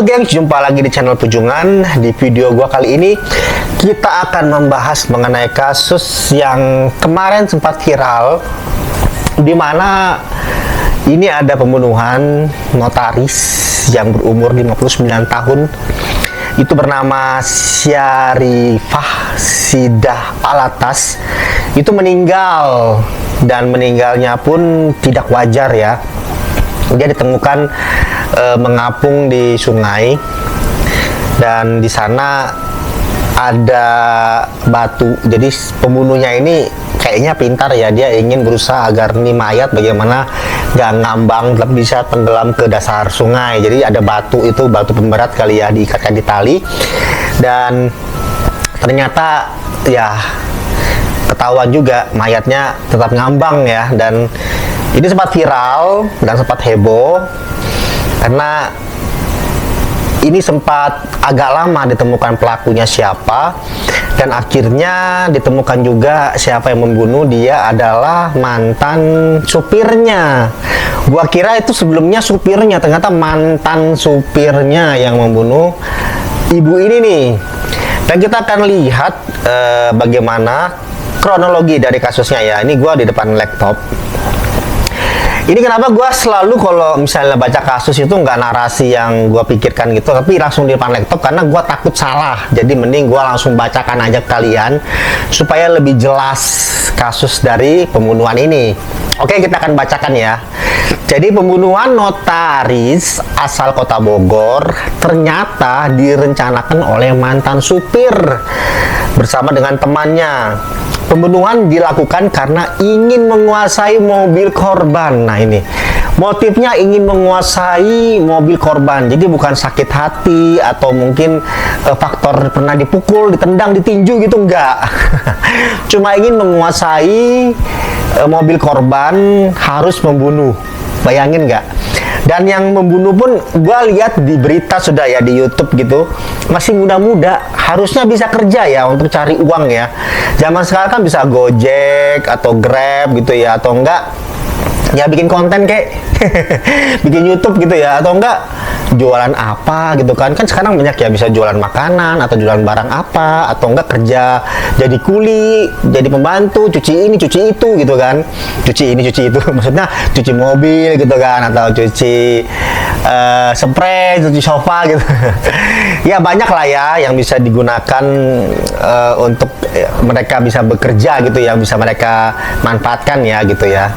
Halo gengs, jumpa lagi di channel Pujungan. Di video gua kali ini kita akan membahas mengenai kasus yang kemarin sempat viral, di mana ini ada pembunuhan notaris yang berumur 59 tahun. Itu bernama Syarifah Sidah Alatas. Itu meninggal, dan meninggalnya pun tidak wajar ya. Dia ditemukan mengapung di sungai, dan di sana ada batu. Jadi pembunuhnya ini kayaknya pintar ya, dia ingin berusaha agar nih mayat bagaimana gak ngambang, tetap bisa tenggelam ke dasar sungai. Jadi ada batu, itu batu pemberat kali ya, diikatkan di tali, dan ternyata ya ketahuan juga mayatnya tetap ngambang ya. Dan ini sempat viral dan sempat heboh karena ini sempat agak lama ditemukan pelakunya siapa, dan akhirnya ditemukan juga siapa yang membunuh. Dia adalah mantan supirnya. Gua kira itu sebelumnya supirnya, ternyata mantan supirnya yang membunuh ibu ini nih. Dan kita akan lihat bagaimana kronologi dari kasusnya ya. Ini gua di depan laptop. Ini kenapa gue selalu kalau misalnya baca kasus itu nggak narasi yang gue pikirkan gitu, tapi langsung di depan laptop, karena gue takut salah. Jadi mending gue langsung bacakan aja ke kalian supaya lebih jelas kasus dari pembunuhan ini. Oke, kita akan bacakan ya. Jadi pembunuhan notaris asal Kota Bogor ternyata direncanakan oleh mantan supir bersama dengan temannya. Pembunuhan dilakukan karena ingin menguasai mobil korban. Nah ini motifnya, ingin menguasai mobil korban. Jadi bukan sakit hati atau mungkin faktor pernah dipukul, ditendang, ditinju gitu, enggak. Cuma ingin menguasai mobil korban, harus membunuh. Bayangin nggak? Dan yang membunuh pun gue lihat di berita sudah ya, di YouTube gitu, masih muda-muda, harusnya bisa kerja ya untuk cari uang ya. Zaman sekarang kan bisa Gojek atau Grab gitu ya, atau enggak ya bikin konten kayak bikin YouTube gitu ya, atau enggak jualan apa gitu kan. Kan sekarang banyak ya, bisa jualan makanan atau jualan barang apa, atau enggak kerja jadi kuli, jadi pembantu, cuci ini cuci itu gitu kan. Cuci ini cuci itu maksudnya cuci mobil gitu kan, atau cuci spray, cuci sofa gitu. Ya banyak lah ya yang bisa digunakan untuk mereka bisa bekerja gitu ya, bisa mereka manfaatkan ya gitu ya.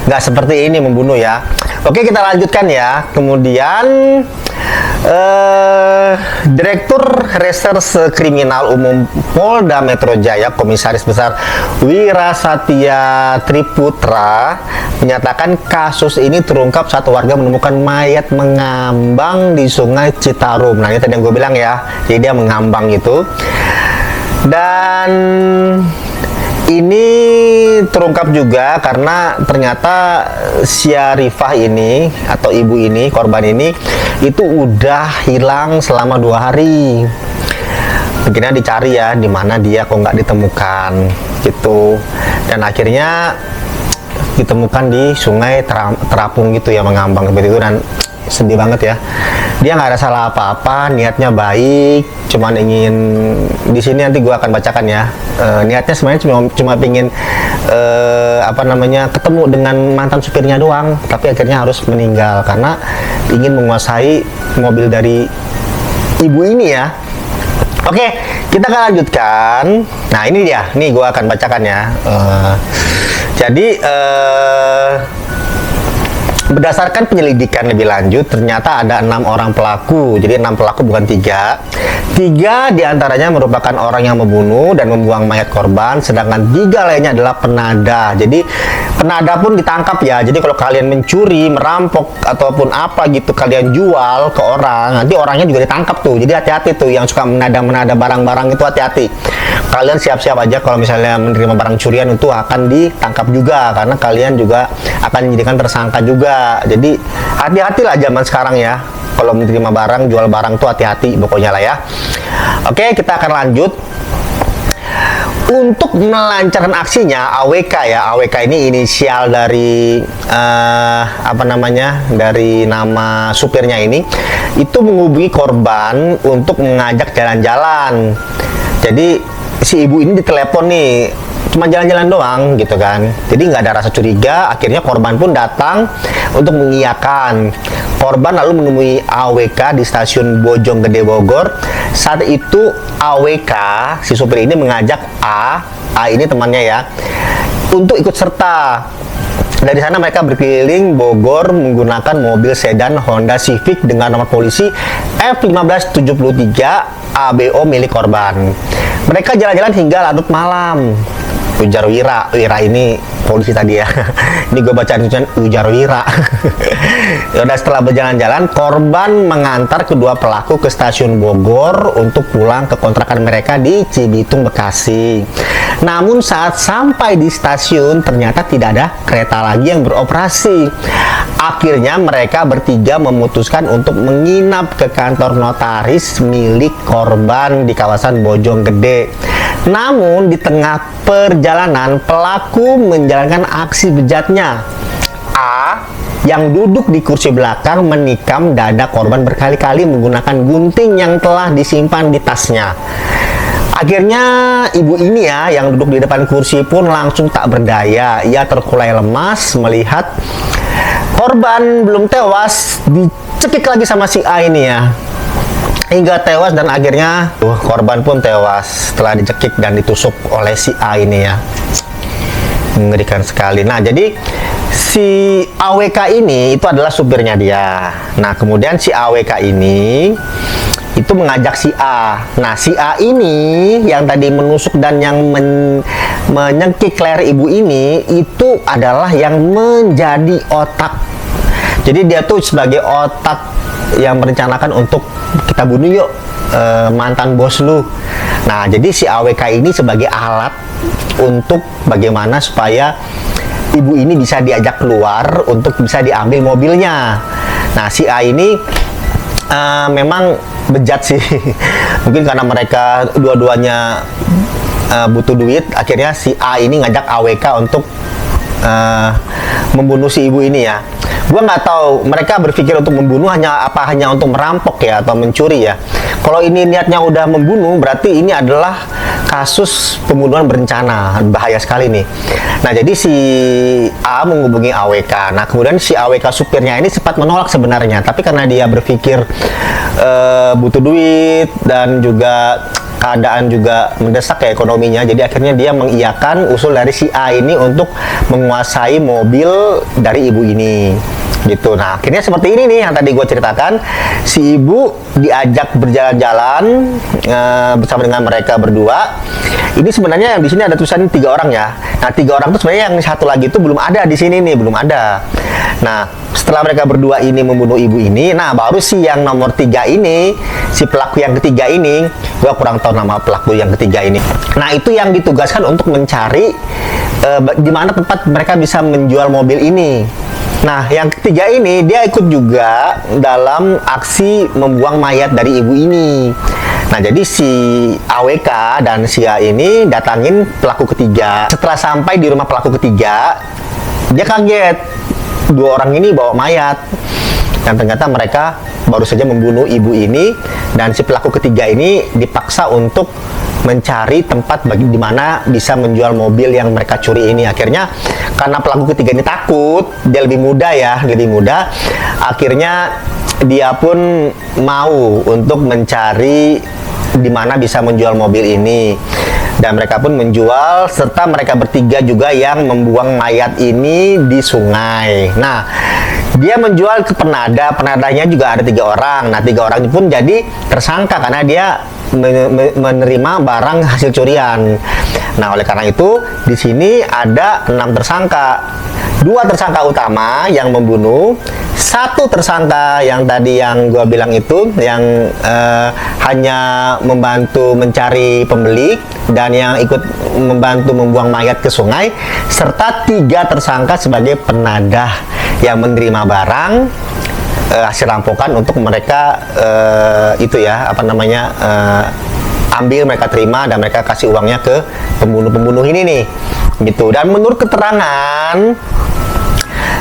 Nggak seperti ini membunuh ya. Oke, kita lanjutkan ya. Kemudian Direktur Reserse Kriminal Umum Polda Metro Jaya, Komisaris Besar Wirasatya Triputra, menyatakan kasus ini terungkap saat warga menemukan mayat mengambang di Sungai Citarum. Nah ini tadi yang gue bilang ya, jadi dia mengambang itu. Dan ini terungkap juga karena ternyata Syarifah ini atau ibu ini, korban ini, itu udah hilang selama 2 hari. Akhirnya dicari ya, di mana dia kok nggak ditemukan gitu. Dan akhirnya ditemukan di Sungai Terapung gitu ya, mengambang seperti itu. Dan sedih banget ya. Dia nggak ada salah apa-apa, niatnya baik, cuman ingin, di sini nanti gue akan bacakan ya, niatnya sebenarnya cuma pengen ketemu dengan mantan supirnya doang, tapi akhirnya harus meninggal karena ingin menguasai mobil dari ibu ini ya. Oke, kita akan lanjutkan. Nah ini dia, nih gue akan bacakan ya. Berdasarkan penyelidikan lebih lanjut, ternyata ada 6 orang pelaku. Jadi 6 pelaku, bukan 3. 3 diantaranya merupakan orang yang membunuh dan membuang mayat korban, sedangkan 3 lainnya adalah penada. Jadi penada pun ditangkap ya. Jadi kalau kalian mencuri, merampok ataupun apa gitu, kalian jual ke orang, nanti orangnya juga ditangkap tuh. Jadi hati-hati tuh yang suka menada-menada barang-barang itu, hati-hati. Kalian siap-siap aja kalau misalnya menerima barang curian itu akan ditangkap juga, karena kalian juga akan dijadikan tersangka juga. Jadi hati-hatilah zaman sekarang ya, kalau menerima barang, jual barang tuh hati-hati pokoknya lah ya. Oke, kita akan lanjut. Untuk melancarkan aksinya, AWK ya, AWK ini inisial dari dari nama supirnya ini, itu menghubungi korban untuk mengajak jalan-jalan. Jadi si ibu ini ditelepon nih, cuma jalan-jalan doang gitu kan, jadi nggak ada rasa curiga. Akhirnya korban pun datang untuk mengiyakan. Korban lalu menemui AWK di stasiun Bojonggede Bogor. Saat itu AWK, si supir ini, mengajak A ini temannya ya, untuk ikut serta. Dari sana mereka berkeliling Bogor menggunakan mobil sedan Honda Civic dengan nomor polisi F1573 ABO milik korban. Mereka jalan-jalan hingga larut malam. Ujar Wira ini polisi tadi ya. Ini gue bacaan ujar Wira. Yaudah, setelah berjalan-jalan, korban mengantar kedua pelaku ke stasiun Bogor untuk pulang ke kontrakan mereka di Cibitung, Bekasi. Namun saat sampai di stasiun ternyata tidak ada kereta lagi yang beroperasi. Akhirnya mereka bertiga memutuskan untuk menginap ke kantor notaris milik korban di kawasan Bojonggede. Namun di tengah perjalanan pelaku menjalankan aksi bejatnya. A yang duduk di kursi belakang menikam dada korban berkali-kali menggunakan gunting yang telah disimpan di tasnya. Akhirnya ibu ini ya, yang duduk di depan kursi pun langsung tak berdaya. Ia terkulai lemas melihat korban belum tewas dicekik lagi sama si A ini ya, hingga tewas. Dan akhirnya korban pun tewas setelah dicekik dan ditusuk oleh si A ini ya. Mengerikan sekali. Nah, jadi si AWK ini itu adalah supirnya dia. Nah, kemudian si AWK ini itu mengajak si A. Nah, si A ini yang tadi menusuk dan yang menyengkik leher ibu ini, itu adalah yang menjadi otak. Jadi dia tuh sebagai otak yang merencanakan untuk kita bunuh yuk mantan bos lu. Nah, jadi si AWK ini sebagai alat untuk bagaimana supaya ibu ini bisa diajak keluar untuk bisa diambil mobilnya. Nah, si A ini memang bejat sih. Mungkin karena mereka dua-duanya butuh duit, akhirnya si A ini ngajak AWK untuk membunuh si ibu ini ya. Gua nggak tahu mereka berpikir untuk membunuh hanya untuk merampok ya atau mencuri ya. Kalau ini niatnya udah membunuh, berarti ini adalah kasus pembunuhan berencana. Bahaya sekali nih. Nah, jadi si A menghubungi AWK. Nah, kemudian si AWK supirnya ini sempat menolak sebenarnya, tapi karena dia berpikir butuh duit dan juga keadaan juga mendesak ya ekonominya, jadi akhirnya dia mengiyakan usul dari si A ini untuk menguasai mobil dari ibu ini gitu. Nah, akhirnya seperti ini nih yang tadi gue ceritakan. Si ibu diajak berjalan-jalan bersama dengan mereka berdua. Ini sebenarnya yang di sini ada tulisan 3 orang ya. Nah, 3 orang itu sebenarnya yang satu lagi itu belum ada di sini nih, belum ada. Nah, setelah mereka berdua ini membunuh ibu ini, nah baru si yang nomor 3 ini, si pelaku yang ketiga ini, gua kurang tahu nama pelaku yang ketiga ini. Nah, itu yang ditugaskan untuk mencari di mana tempat mereka bisa menjual mobil ini. Nah, yang ketiga ini dia ikut juga dalam aksi membuang mayat dari ibu ini. Nah, jadi si AWK dan si A ini datangin pelaku ketiga. Setelah sampai di rumah pelaku ketiga, dia kaget. 2 orang ini bawa mayat. Dan ternyata mereka baru saja membunuh ibu ini, dan si pelaku ketiga ini dipaksa untuk mencari tempat di mana bisa menjual mobil yang mereka curi ini. Akhirnya karena pelaku ketiga ini takut, dia lebih muda ya, lebih muda. Akhirnya dia pun mau untuk mencari di mana bisa menjual mobil ini. Dan mereka pun menjual, serta mereka bertiga juga yang membuang mayat ini di sungai. Nah, dia menjual ke penadanya juga ada 3 orang. Nah, 3 orang pun jadi tersangka karena dia menerima barang hasil curian. Nah, oleh karena itu di sini ada 6 tersangka. 2 tersangka utama yang membunuh, 1 tersangka yang tadi yang gua bilang itu yang hanya membantu mencari pembeli dan yang ikut membantu membuang mayat ke sungai, serta 3 tersangka sebagai penadah yang menerima barang hasil rampokan untuk mereka itu ya ambil, mereka terima, dan mereka kasih uangnya ke pembunuh-pembunuh ini nih, gitu. Dan menurut keterangan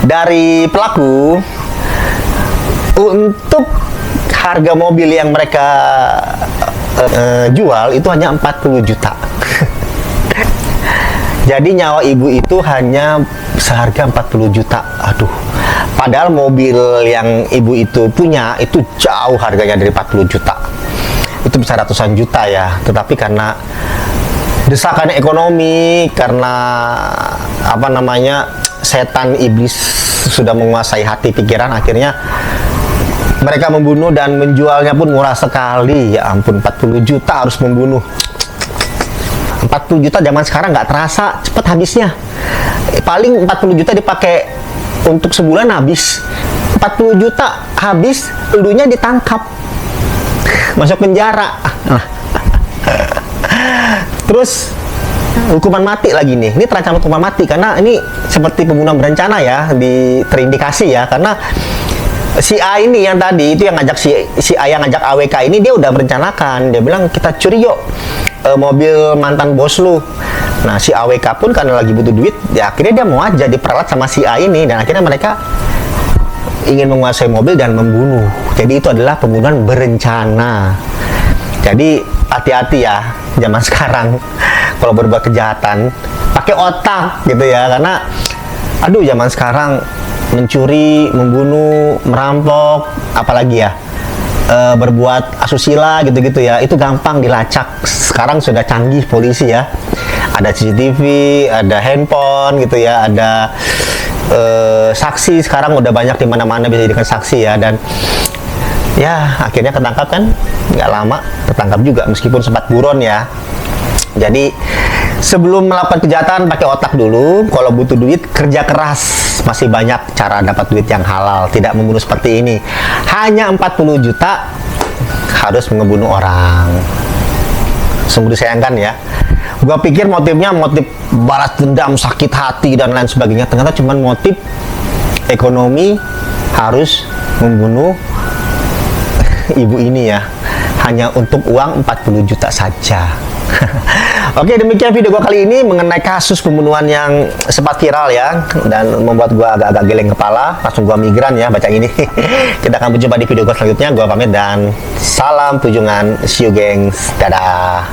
dari pelaku, untuk harga mobil yang mereka jual itu hanya 40 juta. Jadi nyawa ibu itu hanya seharga 40 juta. Aduh. Padahal mobil yang ibu itu punya itu jauh harganya dari 40 juta. Itu bisa ratusan juta ya. Tetapi karena desakan ekonomi, karena apa namanya, setan iblis sudah menguasai hati pikiran, akhirnya mereka membunuh dan menjualnya pun murah sekali. Ya ampun, 40 juta harus membunuh. 40 juta zaman sekarang nggak terasa cepat habisnya. Paling 40 juta dipakai untuk sebulan habis. 40 juta habis, elunya ditangkap, masuk penjara. Terus hukuman mati lagi nih. Ini terancam hukuman mati karena ini seperti pembunuhan berencana ya, terindikasi ya, karena si A ini yang tadi itu yang ngajak si A yang ngajak AWK ini, dia udah merencanakan. Dia bilang, kita curi yuk mobil mantan bos lu. Nah, si AWK pun karena lagi butuh duit, ya akhirnya dia mau aja diperalat sama si A ini, dan akhirnya mereka ingin menguasai mobil dan membunuh. Jadi itu adalah pembunuhan berencana. Jadi hati-hati ya zaman sekarang kalau berbuat kejahatan, pakai otak gitu ya, karena aduh zaman sekarang mencuri, membunuh, merampok, apalagi ya berbuat asusila gitu-gitu ya, itu gampang dilacak. Sekarang sudah canggih polisi ya, ada CCTV, ada handphone gitu ya, ada saksi sekarang udah banyak di mana-mana bisa dijadikan saksi ya, dan ya akhirnya ketangkap kan, nggak lama tertangkap juga meskipun sempat buron ya. Jadi sebelum melakukan kejahatan pakai otak dulu. Kalau butuh duit kerja keras. Masih banyak cara dapat duit yang halal, tidak membunuh seperti ini. Hanya 40 juta harus membunuh orang. Sungguh disayangkan ya. Gua pikir motifnya motif balas dendam, sakit hati dan lain sebagainya. Ternyata cuma motif ekonomi, harus membunuh ibu ini ya. Hanya untuk uang 40 juta saja. Oke, demikian video gua kali ini mengenai kasus pembunuhan yang sempat viral ya, dan membuat gua agak-agak geleng kepala. Langsung gua migran ya baca ini. Kita akan berjumpa di video gua selanjutnya. Gua pamit dan salam Pujungan. See you gengs. Dadah.